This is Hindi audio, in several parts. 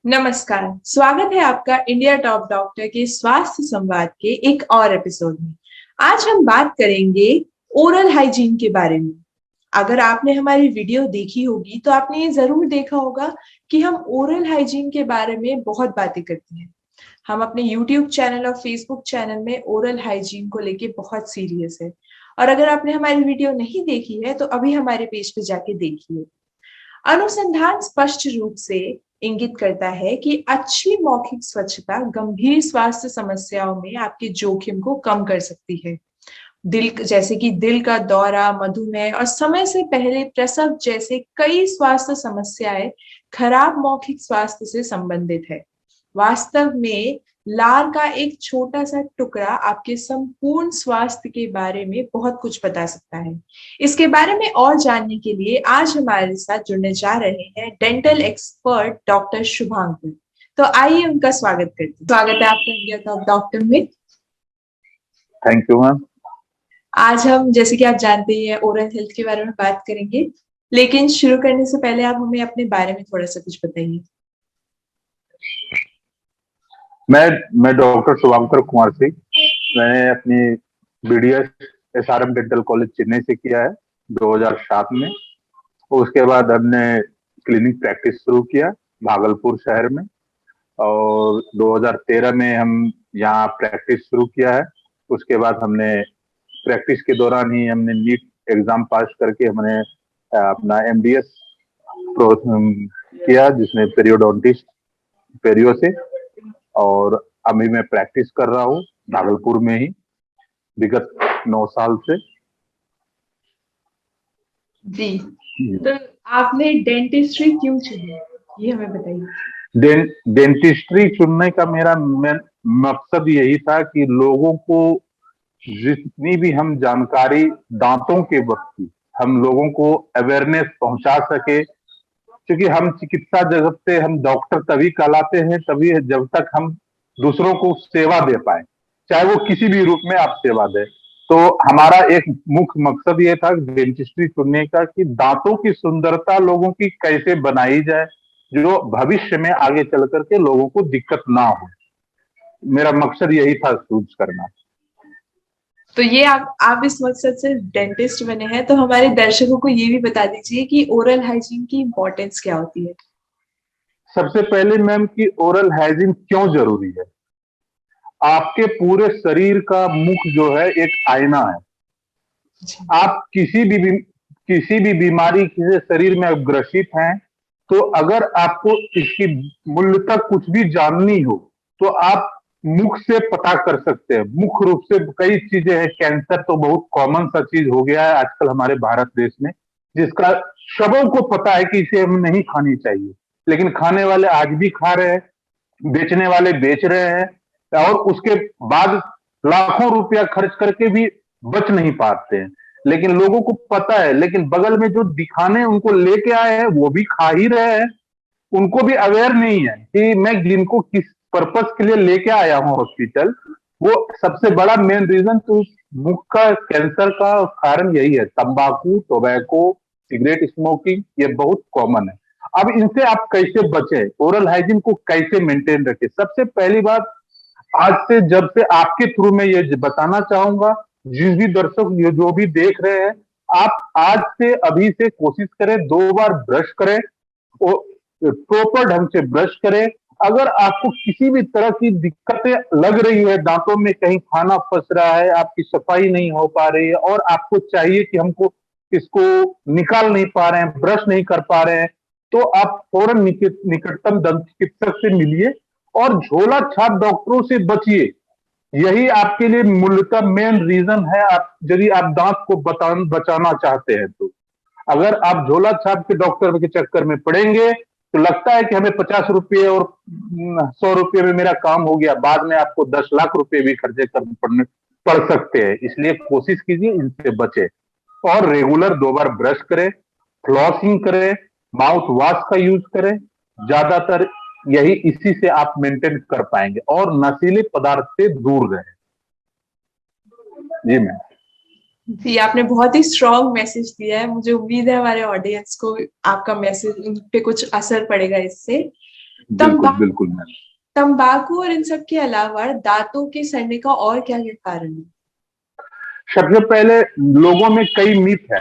नमस्कार। स्वागत है आपका इंडिया टॉप डॉक्टर के स्वास्थ्य संवाद के एक और एपिसोड में। आज हम बात करेंगे ओरल हाइजीन के बारे में। अगर आपने हमारी वीडियो देखी होगी तो आपने ये जरूर देखा होगा कि हम ओरल हाइजीन के बारे में बहुत बातें करते हैं। हम अपने यूट्यूब चैनल और फेसबुक चैनल में ओरल हाइजीन को लेके बहुत सीरियस है। और अगर आपने हमारी वीडियो नहीं देखी है तो अभी हमारे पेज पे जाके देखिए। अनुसंधान स्पष्ट रूप से इंगित करता है कि अच्छी मौखिक स्वच्छता गंभीर स्वास्थ्य समस्याओं में आपके जोखिम को कम कर सकती है। जैसे कि दिल का दौरा, मधुमेह और समय से पहले प्रसव जैसे कई स्वास्थ्य समस्याएं खराब मौखिक स्वास्थ्य से संबंधित है। वास्तव में लार का एक छोटा सा टुकड़ा आपके संपूर्ण स्वास्थ्य के बारे में बहुत कुछ बता सकता है। इसके बारे में और जानने के लिए आज हमारे साथ जुड़ने जा रहे हैं डेंटल एक्सपर्ट डॉक्टर शुभांकर। तो आइए उनका स्वागत करते हैं। स्वागत है आपका इंडिया टॉप डॉक्टर में। Thank you ma'am. आज हम जैसे कि आप जानते हैं ओरल हेल्थ के बारे में बात करेंगे, लेकिन शुरू करने से पहले आप हमें अपने बारे में थोड़ा सा कुछ बताइए। मैं डॉक्टर शुभांकर कुमार सिंह। मैंने अपनी BDS SRM dental college Chennai से किया है 2007 में। उसके बाद हमने क्लिनिक प्रैक्टिस शुरू किया भागलपुर शहर में, और 2013 में हम यहाँ प्रैक्टिस शुरू किया है। उसके बाद हमने प्रैक्टिस के दौरान ही हमने नीट एग्जाम पास करके हमने अपना एमडीएस किया, जिसमें पेरियोडोंटिस्ट पेरियो से, और अभी मैं प्रैक्टिस कर रहा हूँ भागलपुर में ही विगत 9 साल से। जी, तो आपने डेंटिस्ट्री क्यों चुनी, ये हमें बताइए। डेंटिस्ट्री चुनने का मेरा मकसद यही था कि लोगों को जितनी भी हम जानकारी दांतों के वक्त की हम लोगों को अवेयरनेस पहुंचा सके, क्योंकि हम चिकित्सा जगत से हम डॉक्टर तभी कहलाते हैं तभी जब तक हम दूसरों को सेवा दे पाए, चाहे वो किसी भी रूप में आप सेवा दें। तो हमारा एक मुख्य मकसद ये था डेंटिस्ट्री चुनने का कि दांतों की सुंदरता लोगों की कैसे बनाई जाए, जो भविष्य में आगे चल करके लोगों को दिक्कत ना हो। मेरा मकसद यही था चूज करना। तो ये आप इस मकसद से डेंटिस्ट बने हैं, तो हमारे दर्शकों को ये भी बता दीजिए कि ओरल हाइजीन की इम्पोर्टेंस क्या होती है। सबसे पहले मैम कि ओरल हाइजीन क्यों जरूरी है। आपके पूरे शरीर का मुख जो है एक आईना है। आप किसी भी बीमारी से शरीर में ग्रसित हैं, तो अगर आपको इसकी मूल्य तक कुछ भी जाननी हो तो आप मुख से पता कर सकते हैं। मुख्य रूप से कई चीजें हैं। कैंसर तो बहुत कॉमन सा चीज हो गया है आजकल हमारे भारत देश में, जिसका सबों को पता है कि इसे हम नहीं खानी चाहिए, लेकिन खाने वाले आज भी खा रहे हैं, बेचने वाले बेच रहे हैं, और उसके बाद लाखों रुपया खर्च करके भी बच नहीं पाते हैं। लेकिन लोगों को पता है, लेकिन बगल में जो दिखाने उनको लेके आए हैं वो भी खा ही रहे हैं। उनको भी अवेयर नहीं है कि मैं जिनको किस पर्पस के लिए लेके आया हूं हॉस्पिटल, वो सबसे बड़ा मेन रीजन तो मुख का कैंसर का कारण यही है। तंबाकू, टोबैको, सिगरेट स्मोकिंग ये बहुत कॉमन है। अब इनसे आप कैसे बचें, ओरल हाइजीन को कैसे मेंटेन रखें। सबसे पहली बात, आज से जब से आपके थ्रू में ये बताना चाहूंगा, जिस भी दर्शक ये जो भी देख रहे हैं, आप आज से अभी से कोशिश करें 2 बार ब्रश करें, प्रॉपर ढंग से ब्रश करें। अगर आपको किसी भी तरह की दिक्कतें लग रही है, दांतों में कहीं खाना फंस रहा है, आपकी सफाई नहीं हो पा रही है, और आपको चाहिए कि हमको इसको निकाल नहीं पा रहे हैं, ब्रश नहीं कर पा रहे हैं, तो आप फौरन निकटतम दंत चिकित्सक से मिलिए और झोला छाप डॉक्टरों से बचिए। यही आपके लिए मूलतः मेन रीजन है। आप यदि आप दांत को बचाना चाहते हैं तो अगर आप झोला छाप के डॉक्टर के चक्कर में पड़ेंगे तो लगता है कि हमें 50 रुपये और 100 रुपये में मेरा काम हो गया, बाद में आपको 10 लाख रुपए भी खर्चे करने पड़ सकते हैं। इसलिए कोशिश कीजिए इनसे बचे, और रेगुलर 2 बार ब्रश करें, फ्लॉसिंग करें, माउथ वॉश का यूज करें। ज्यादातर यही इसी से आप मेंटेन कर पाएंगे, और नशीले पदार्थ से दूर रहें। जी मैम। जी, आपने बहुत ही स्ट्रॉन्ग मैसेज दिया है। मुझे उम्मीद है हमारे ऑडियंस को आपका मैसेज उन पे कुछ असर पड़ेगा इससे। बिल्कुल बिल्कुल मैम। तंबाकू और इन सब के अलावा दांतों के सड़ने का और क्या क्या कारण है? सबसे पहले लोगों में कई मिथ है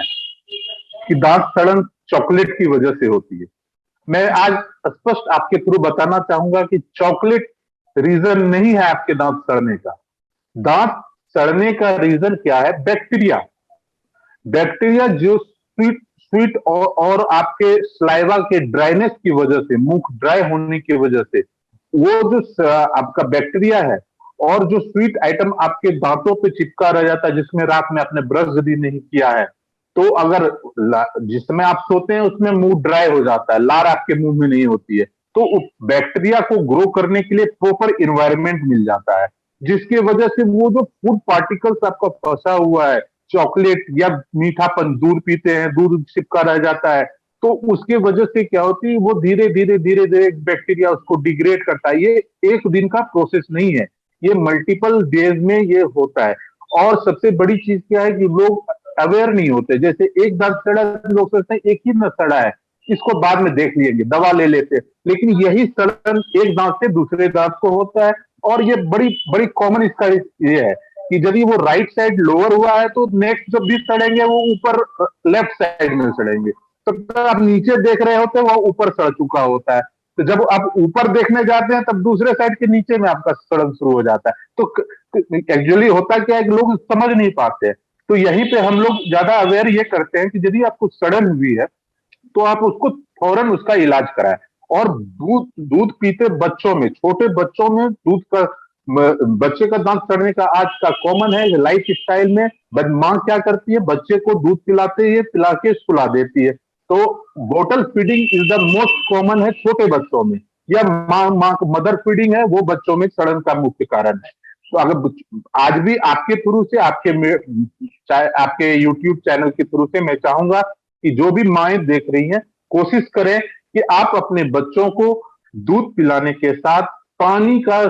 कि दांत सड़न चॉकलेट की वजह से होती है। मैं आज स्पष्ट आपके थ्रू बताना चाहूंगा कि चॉकलेट रीजन नहीं है आपके दांत सड़ने का। दांत सड़ने का रीजन क्या है? बैक्टीरिया। बैक्टीरिया जो स्वीट स्वीट और आपके स्लाइवा के ड्राइनेस की वजह से, मुख ड्राई होने की वजह से, वो जो आपका बैक्टीरिया है और जो स्वीट आइटम आपके दांतों पे चिपका रह जाता है, जिसमें रात में आपने ब्रश यदि नहीं किया है, तो अगर जिसमें आप सोते हैं उसमें मुंह ड्राई हो जाता है, लार आपके मुंह में नहीं होती है, तो बैक्टीरिया को ग्रो करने के लिए प्रॉपर इन्वायरमेंट मिल जाता है, जिसकी वजह से वो जो फूड पार्टिकल्स आपका फंसा हुआ है, चॉकलेट या मीठापन, दूध पीते हैं, दूध चिपका रह जाता है, तो उसके वजह से क्या होती है, वो धीरे धीरे धीरे धीरे बैक्टीरिया उसको डिग्रेड करता है। ये एक दिन का प्रोसेस नहीं है, ये मल्टीपल डेज में ये होता है। और सबसे बड़ी चीज क्या है कि लोग अवेयर नहीं होते। जैसे एक दांत सड़ा, लोग सोचते हैं एक ही ना सड़ा है, इसको बाद में देख लेंगे, दवा ले लेते हैं, लेकिन यही सड़न एक दांत से दूसरे दांत को होता है। और ये बड़ी बड़ी कॉमन इसका ये है कि यदि वो राइट साइड लोअर हुआ है तो नेक्स्ट जब भी सड़ेंगे वो ऊपर लेफ्ट साइड में सड़ेंगे। तो जब आप नीचे देख रहे होते हैं वो ऊपर सड़ चुका होता है, तो जब आप ऊपर देखने जाते हैं तब दूसरे साइड के नीचे में आपका सड़न शुरू हो जाता है। तो एक्चुअली होता क्या है कि लोग समझ नहीं पाते हैं। तो यहीं पे हम लोग ज्यादा अवेयर ये करते हैं कि यदि आपको सड़न हुई है तो आप उसको फौरन उसका इलाज कराएं। और दूध दूध पीते बच्चों में, छोटे बच्चों में दूध का बच्चे का दांत सड़ने का आज का कॉमन है लाइफ स्टाइल में। माँ क्या करती है, बच्चे को दूध पिलाते ही पिला के सुला देती है। तो बोतल feeding is the most common है छोटे बच्चों में, या माँ मदर फीडिंग है वो बच्चों में सड़न का मुख्य कारण है। तो अगर आज भी आपके थ्रू से, आपके यूट्यूब चैनल के थ्रू से मैं चाहूंगा कि जो भी माएँ देख रही हैं, कोशिश करें कि आप अपने बच्चों को दूध पिलाने के साथ पानी का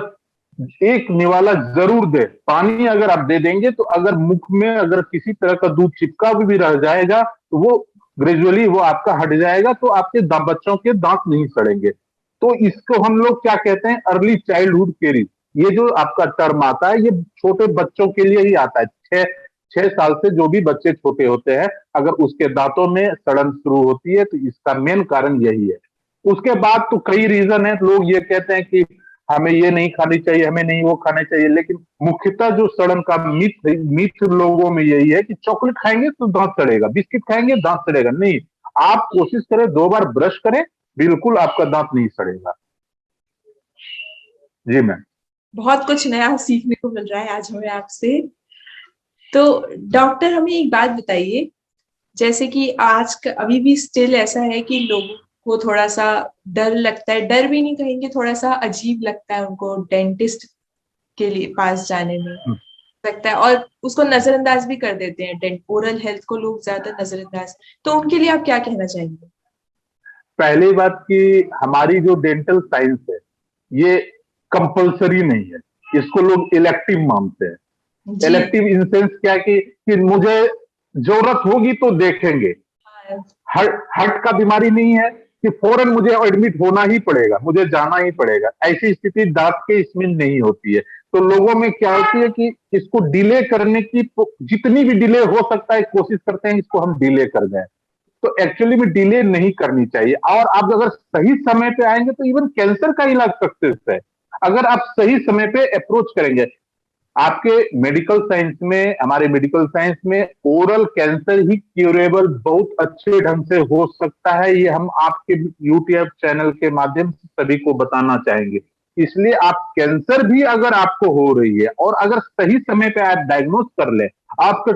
एक निवाला जरूर दे। पानी अगर आप दे देंगे तो अगर मुख में अगर किसी तरह का दूध चिपका भी रह जाएगा तो वो ग्रेजुअली वो आपका हट जाएगा, तो आपके बच्चों के दांत नहीं सड़ेंगे। तो इसको हम लोग क्या कहते हैं, अर्ली चाइल्डहुड केयरिंग। ये जो आपका टर्म आता है ये छोटे बच्चों के लिए ही आता है। 6 साल से जो भी बच्चे छोटे होते हैं, अगर उसके दांतों में सड़न शुरू होती है तो इसका मेन कारण यही है। उसके बाद तो कई रीजन है। लोग ये कहते हैं कि हमें ये नहीं खानी चाहिए, हमें नहीं वो खाने चाहिए, लेकिन मुख्यतः जो सड़न का मिथ लोगों में यही है कि चॉकलेट खाएंगे तो दांत सड़ेगा, बिस्किट खाएंगे दांत सड़ेगा। नहीं, आप कोशिश करें 2 बार ब्रश करें, बिल्कुल आपका दांत नहीं सड़ेगा। जी मैम। बहुत कुछ नया सीखने को मिल रहा है आज हमें आपसे। तो डॉक्टर हमें एक बात बताइए, जैसे कि अभी भी स्टिल ऐसा है कि लोगों को थोड़ा सा डर लगता है, डर भी नहीं कहेंगे, थोड़ा सा अजीब लगता है उनको डेंटिस्ट के लिए पास जाने में लगता है, और उसको नजरअंदाज भी कर देते हैं। ओरल हेल्थ को लोग ज्यादा नजरअंदाज, तो उनके लिए आप क्या कहना चाहेंगे? पहली बात कि हमारी जो डेंटल साइंस है ये कंपलसरी नहीं है, इसको लोग इलेक्टिव मानते हैं। इलेक्टिव इन सेंस क्या कि मुझे जरूरत होगी तो देखेंगे। हार्ट का बीमारी नहीं है कि फौरन मुझे एडमिट होना ही पड़ेगा, मुझे जाना ही पड़ेगा, ऐसी स्थिति दांत के इसमें नहीं होती है। तो लोगों में क्या होती है कि इसको डिले करने की, जितनी भी डिले हो सकता है कोशिश करते हैं इसको हम डिले कर दें। तो एक्चुअली में डिले नहीं करनी चाहिए। और आप अगर सही समय पे आएंगे तो इवन कैंसर का इलाज सक्सेस है, अगर आप सही समय पे अप्रोच करेंगे। आपके मेडिकल साइंस में, हमारे मेडिकल साइंस में ओरल कैंसर ही क्यूरेबल बहुत अच्छे ढंग से हो सकता है, ये हम आपके यूट्यूब चैनल के माध्यम से सभी को बताना चाहेंगे। इसलिए आप कैंसर भी अगर आपको हो रही है और अगर सही समय पे आप डायग्नोज कर ले, आपका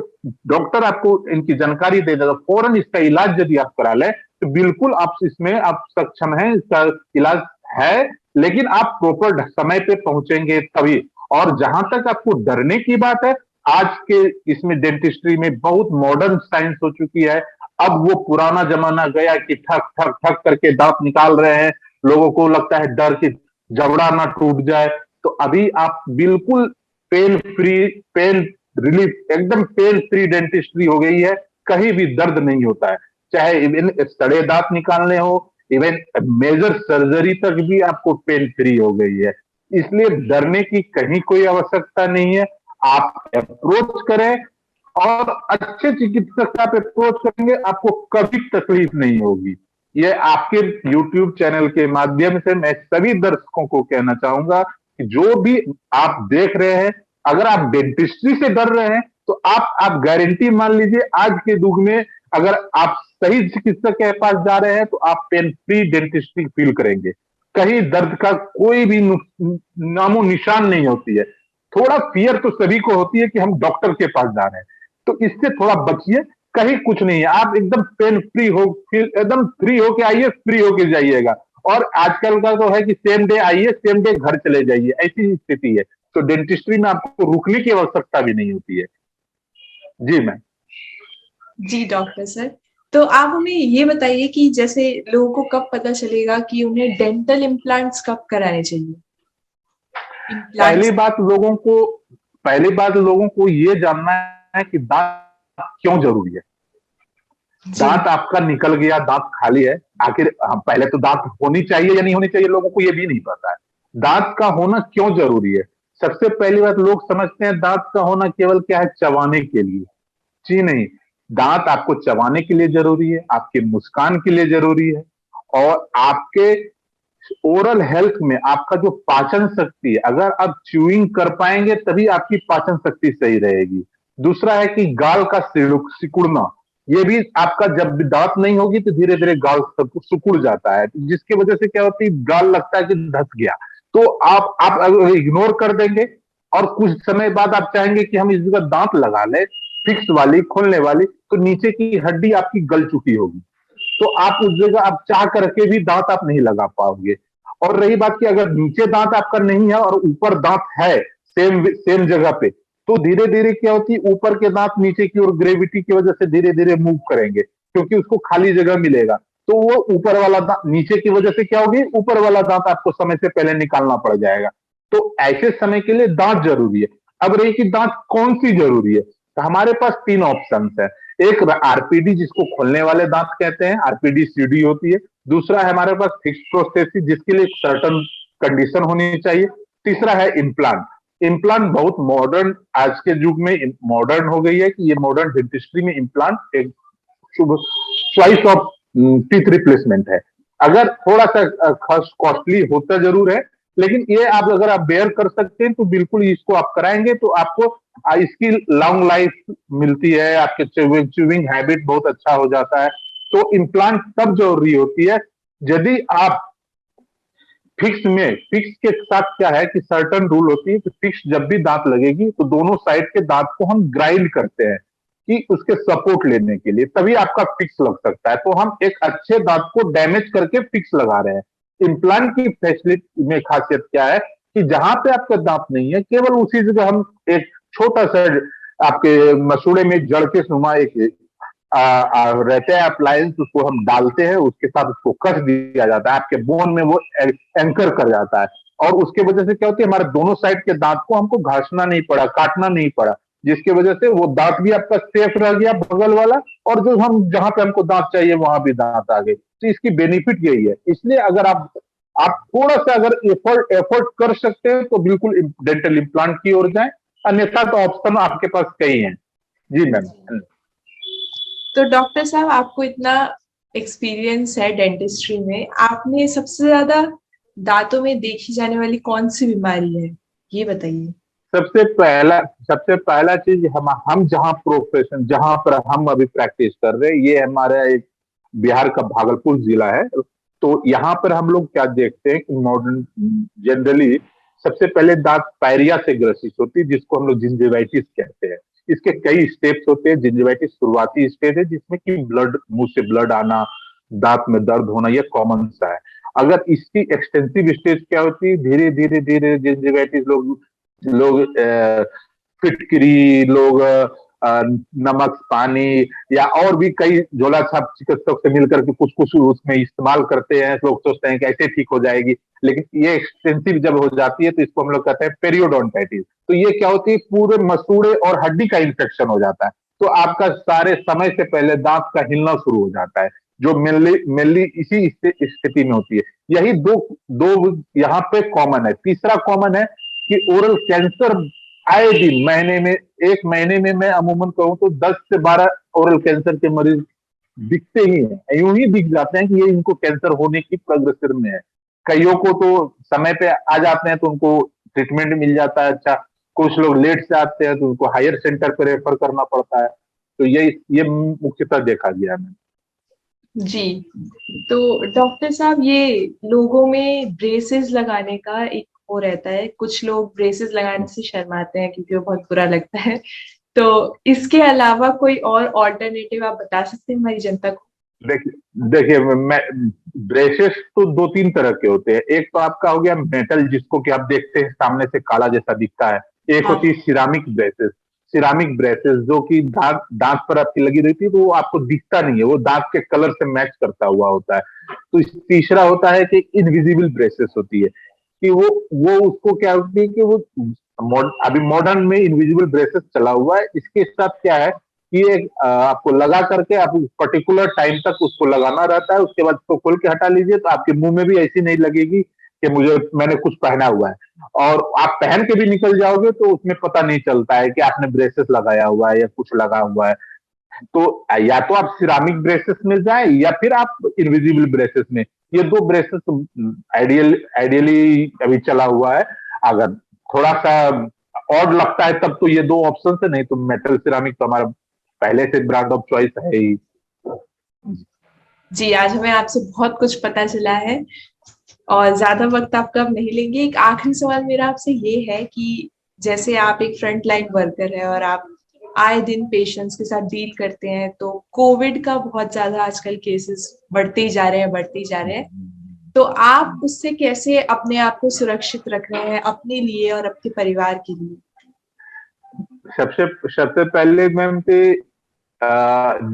डॉक्टर आपको इनकी जानकारी दे देगा, फौरन इसका इलाज यदि आप करा ले तो बिल्कुल आप इसमें आप सक्षम हैं, इसका इलाज है। लेकिन आप प्रॉपर समय पे पहुंचेंगे तभी। और जहां तक आपको डरने की बात है, आज के इसमें डेंटिस्ट्री में बहुत मॉडर्न साइंस हो चुकी है। अब वो पुराना जमाना गया कि ठक ठक ठक करके दांत निकाल रहे हैं, लोगों को लगता है डर कि जबड़ा ना टूट जाए। तो अभी आप बिल्कुल पेन फ्री, पेन रिलीफ, एकदम पेन फ्री डेंटिस्ट्री हो गई है, कहीं भी दर्द नहीं होता है। चाहे इवन सड़े दांत निकालने हो इवन मेजर सर्जरी तक भी आपको पेन फ्री हो गई है। इसलिए डरने की कहीं कोई आवश्यकता नहीं है। आप अप्रोच करें और अच्छे चिकित्सक से आप अप्रोच करेंगे, आपको कभी तकलीफ नहीं होगी। ये आपके YouTube चैनल के माध्यम से मैं सभी दर्शकों को कहना चाहूंगा कि जो भी आप देख रहे हैं, अगर आप डेंटिस्ट्री से डर रहे हैं तो आप गारंटी मान लीजिए आज के युग में अगर आप सही चिकित्सक के पास जा रहे हैं तो आप पेन फ्री डेंटिस्ट्री फील करेंगे। कहीं दर्द का कोई भी नामो निशान नहीं होती है। थोड़ा फियर तो सभी को होती है कि हम डॉक्टर के पास जा रहे हैं, तो इससे थोड़ा बचिए। कहीं कुछ नहीं है, आप एकदम पेन फ्री हो, फिर एकदम फ्री होके आइए, फ्री होके जाइएगा। और आजकल का तो है कि सेम डे आइए, सेम डे घर चले जाइए, ऐसी स्थिति है। तो डेंटिस्ट्री में आपको रुकने की आवश्यकता भी नहीं होती है। जी मैम। जी डॉक्टर सर, तो आप हमें ये बताइए कि जैसे लोगों को कब पता चलेगा कि उन्हें डेंटल इम्प्लांट्स कब कराने चाहिए? पहली बात लोगों को ये जानना है कि दांत क्यों जरूरी है। दांत आपका निकल गया, दांत खाली है, आखिर पहले तो दांत होनी चाहिए या नहीं होनी चाहिए, लोगों को ये भी नहीं पता है। दांत का होना क्यों जरूरी है? सबसे पहली बात, लोग समझते हैं दांत का होना केवल क्या है, चबाने के लिए। जी नहीं, दांत आपको चबाने के लिए जरूरी है, आपके मुस्कान के लिए जरूरी है, और आपके ओरल हेल्थ में आपका जो पाचन शक्ति है, अगर आप च्यूइंग कर पाएंगे तभी आपकी पाचन शक्ति सही रहेगी। दूसरा है कि गाल का सिकुड़ना, ये भी आपका जब भी दांत नहीं होगी तो धीरे धीरे गाल सिकुड़ जाता है, जिसकी वजह से क्या होती है, गाल लगता है कि धस गया। तो आप अगर इग्नोर कर देंगे और कुछ समय बाद आप चाहेंगे कि हम इस जगह दांत लगा ले, फिक्स वाली, खोलने वाली, तो नीचे की हड्डी आपकी गल चुकी होगी, तो आप उस जगह आप चाह करके भी दांत आप नहीं लगा पाओगे। और रही बात कि अगर नीचे दांत आपका नहीं है और ऊपर दांत है सेम जगह पे, तो धीरे धीरे क्या होती है, ऊपर के दांत नीचे की ओर ग्रेविटी की वजह से धीरे धीरे मूव करेंगे, क्योंकि उसको खाली जगह मिलेगा। तो वो ऊपर वाला दांत नीचे की वजह से क्या होगी, ऊपर वाला दांत आपको समय से पहले निकालना पड़ जाएगा। तो ऐसे समय के लिए दांत जरूरी है। अब रही कि दांत कौन सी जरूरी है, तो हमारे पास 3 ऑप्शन है। एक आरपीडी, जिसको खोलने वाले दांत कहते हैं, आरपीडी सीडी होती है। दूसरा है हमारे पास फिक्स प्रोस्थेसिस, जिसके लिए एक सर्टन कंडीशन होनी चाहिए। तीसरा है इम्प्लांट। इम्प्लांट बहुत मॉडर्न, आज के युग में मॉडर्न हो गई है कि ये मॉडर्न डेंटिस्ट्री में इम्प्लांट एक शुभ चॉइस ऑफ टीथ रिप्लेसमेंट है। अगर थोड़ा सा कॉस्टली होता जरूर है, लेकिन ये आप अगर आप बेयर कर सकते हैं तो बिल्कुल इसको आप कराएंगे तो आपको इसकी लॉन्ग लाइफ मिलती है, आपके च्यूइंग हैबिट बहुत अच्छा हो जाता है। तो इम्प्लांट तब जरूरी होती है यदि आप फिक्स के साथ क्या है कि सर्टन रूल होती है कि फिक्स जब भी दांत लगेगी तो दोनों साइड के दांत को हम ग्राइंड करते हैं कि उसके सपोर्ट लेने के लिए, तभी आपका फिक्स लग सकता है। तो हम एक अच्छे दांत को डैमेज करके फिक्स लगा रहे हैं। इम्प्लांट की फैसिलिटी में खासियत क्या है कि जहां पे आपका दांत नहीं है, केवल उसी जगह हम एक छोटा सा आपके मसूड़े में जड़ के नुमा एक रहते हैं अप्लायंस, उसको हम डालते हैं, उसके साथ उसको कस दिया जाता है, आपके बोन में वो एंकर कर जाता है। और उसके वजह से क्या होती है, हमारे दोनों साइड के दांत को हमको घासना नहीं पड़ा, काटना नहीं पड़ा, जिसकी वजह से वो दांत भी आपका सेफ रह गया बगल वाला, और जो हम जहां पे हमको दांत चाहिए वहां भी दांत आ गए। तो इसकी बेनिफिट यही है। इसलिए अगर आप थोड़ा सा अगर एफर्ट कर सकते हैं तो बिल्कुल डेंटल इम्प्लांट की ओर जाएं, अन्यथा तो ऑप्शन आपके पास कई हैं। जी मैम। तो डॉक्टर साहब, आपको इतना एक्सपीरियंस है डेंटिस्ट्री में, आपने सबसे ज्यादा दांतों में देखी जाने वाली कौन सी बीमारी है, ये बताइए। सबसे पहला चीज, हम जहां पर हम अभी प्रैक्टिस कर रहे हैं, ये हमारा एक बिहार का भागलपुर जिला है। तो यहाँ पर हम लोग क्या देखते हैं कि मॉडर्न जनरली सबसे पहले दांत पायरिया से ग्रसित होती है, जिसको हम लोग जिंजिवाइटिस कहते हैं। इसके कई स्टेप्स होते हैं। जिंजिवाइटिस शुरुआती स्टेज है, जिसमें कि मुंह से ब्लड आना, दांत में दर्द होना, यह कॉमन सा है। अगर इसकी एक्सटेंसिव स्टेज क्या होती है, धीरे धीरे धीरे जिंजिवाइटिस लोग फिटकरी, लोग नमक पानी, या और भी कई झोला छाप चिकित्सक से मिलकर के कुछ कुछ उसमें इस्तेमाल करते हैं। लोग सोचते हैं कि ऐसे ठीक हो जाएगी, लेकिन ये एक्सटेंसिव जब हो जाती है तो इसको हम लोग कहते हैं पेरियोडोंटाइटिस। तो ये क्या होती है, पूरे मसूड़े और हड्डी का इंफेक्शन हो जाता है, तो आपका सारे समय से पहले दांत का हिलना शुरू हो जाता है। जो मेनली इसी स्थिति में होती है। यही दो दो यहाँ पे कॉमन है। तीसरा कॉमन है कि ओरल कैंसर आए दिन महीने में, एक महीने में मैं अमूमन कहूं तो 10 से 12 ओरल कैंसर के मरीज दिखते ही हैं, यूं ही दिख जाते हैं कि ये इनको कैंसर होने की प्रोग्रेशन में है। कईयों को तो समय पे आ जाते हैं तो उनको ट्रीटमेंट मिल जाता है अच्छा, कुछ लोग लेट से आते हैं तो उनको हायर सेंटर पर रेफर करना पड़ता है। तो ये मुख्यतः देखा गया है। जी, तो डॉक्टर साहब, ये लोगों में ब्रेसेस लगाने का एक वो रहता है, कुछ लोग ब्रेसेस लगाने से शर्माते हैं क्योंकि वो बहुत बुरा लगता है। तो इसके अलावा कोई और ऑल्टरनेटिव आप बता सकते हैं हमारी जनता को? देखिए मैं ब्रेसेस तो दो तीन तरह के होते हैं। एक तो आपका हो गया मेटल, जिसको कि आप देखते हैं सामने से काला जैसा दिखता है। एक हाँ। होती है सिरामिक ब्रेसेस जो कि दांत पर आपकी लगी रहती है, तो वो आपको दिखता नहीं है, वो दांत के कलर से मैच करता हुआ होता है। तो तीसरा होता है कि इनविजिबल ब्रेसेस होती है, कि वो उसको क्या होती है कि वो अभी मॉडर्न में इनविजिबल ब्रेसेस चला हुआ है। इसके साथ क्या है कि ये आपको लगा करके आप पर्टिकुलर टाइम तक उसको लगाना रहता है, उसके बाद उसको खोल के हटा लीजिए तो आपके मुंह में भी ऐसी नहीं लगेगी कि मैंने कुछ पहना हुआ है। और आप पहन के भी निकल जाओगे तो उसमें पता नहीं चलता है कि आपने ब्रेसेस लगाया हुआ है या कुछ लगा हुआ है। तो या तो आप सिरामिक ब्रेसेस में जाए या फिर आप इनविजिबल ब्रेसेस में। ये दो ब्रेसेस आइडियली अभी चला हुआ है। अगर थोड़ा सा ऑड लगता है तब तो ये दो ऑप्शन है, नहीं तो मेटल सिरामिक तो हमारा पहले से ब्रांड ऑफ चॉइस है ही। जी, आज हमें आपसे बहुत कुछ पता चला है और ज्यादा वक्त आपका अब नहीं लेंगे। एक आखिरी सवाल मेरा आपसे ये है कि जैसे आप एक फ्रंट लाइन वर्कर है और आप आए दिन पेशेंट्स के साथ डील करते हैं, तो कोविड का बहुत ज्यादा आजकल केसेस बढ़ते ही जा रहे हैं, बढ़ते ही जा रहे हैं। तो आप उससे कैसे अपने आप को सुरक्षित रख रहे हैं, अपने लिए और अपने परिवार के लिए? सबसे पहले मैम पे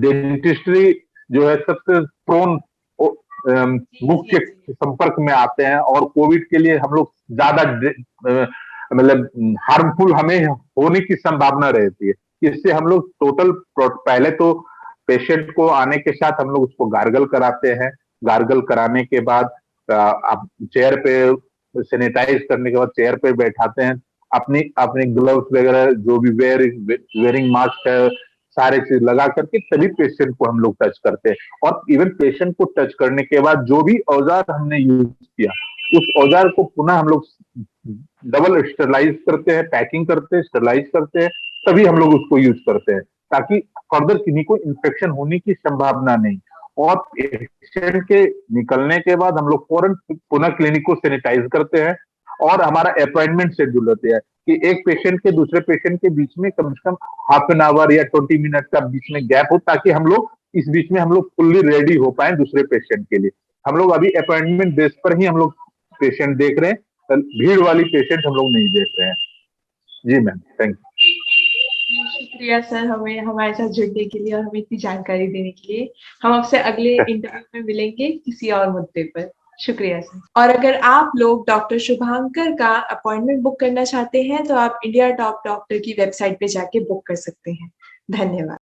डेंटिस्ट्री जो है सबसे प्रोन मुख्य संपर्क में आते हैं, और कोविड के लिए हम लोग ज्यादा मतलब हार्मफुल हमें होने की संभावना रहती है। इससे हम लोग टोटल पहले तो पेशेंट को आने के साथ हम लोग उसको गार्गल कराते हैं। गार्गल कराने के बाद आप चेयर पे सैनिटाइज करने के बाद चेयर पे बैठाते हैं। अपनी अपनी ग्लव्स वगैरह जो भी वेयरिंग मास्क है, सारे चीज लगा करके तभी पेशेंट को हम लोग टच करते हैं। और इवन पेशेंट को टच करने के बाद जो भी औजार हमने यूज किया, उस औजार को पुनः हम लोग डबल स्टरलाइज करते हैं, पैकिंग करते हैं, स्टरलाइज करते हैं, तभी हम लोग उसको यूज करते हैं, ताकि फर्दर किसी को इन्फेक्शन होने की संभावना नहीं। और पेशेंट के निकलने के बाद हम लोग फौरन पुनः क्लिनिक को सैनिटाइज करते हैं। और हमारा अपॉइंटमेंट शेड्यूल होता है कि एक पेशेंट के दूसरे पेशेंट के बीच में कम से कम हाफ एन आवर या 20 मिनट का बीच में गैप हो, ताकि हम लोग इस बीच में हम लोग फुल्ली रेडी हो पाए दूसरे पेशेंट के लिए। हम लोग अभी अपॉइंटमेंट बेस पर ही हम लोग पेशेंट देख रहे हैं, भीड़ वाली पेशेंट हम लोग नहीं देख रहे हैं। जी मैम, थैंक यू। शुक्रिया सर, हमें हमारे साथ जुड़ने के लिए और हमें इतनी जानकारी देने के लिए। हम आपसे अगले इंटरव्यू में मिलेंगे किसी और मुद्दे पर। शुक्रिया सर। और अगर आप लोग डॉक्टर शुभांकर का अपॉइंटमेंट बुक करना चाहते हैं तो आप इंडिया टॉप डॉक्टर की वेबसाइट पे जाके बुक कर सकते हैं। धन्यवाद।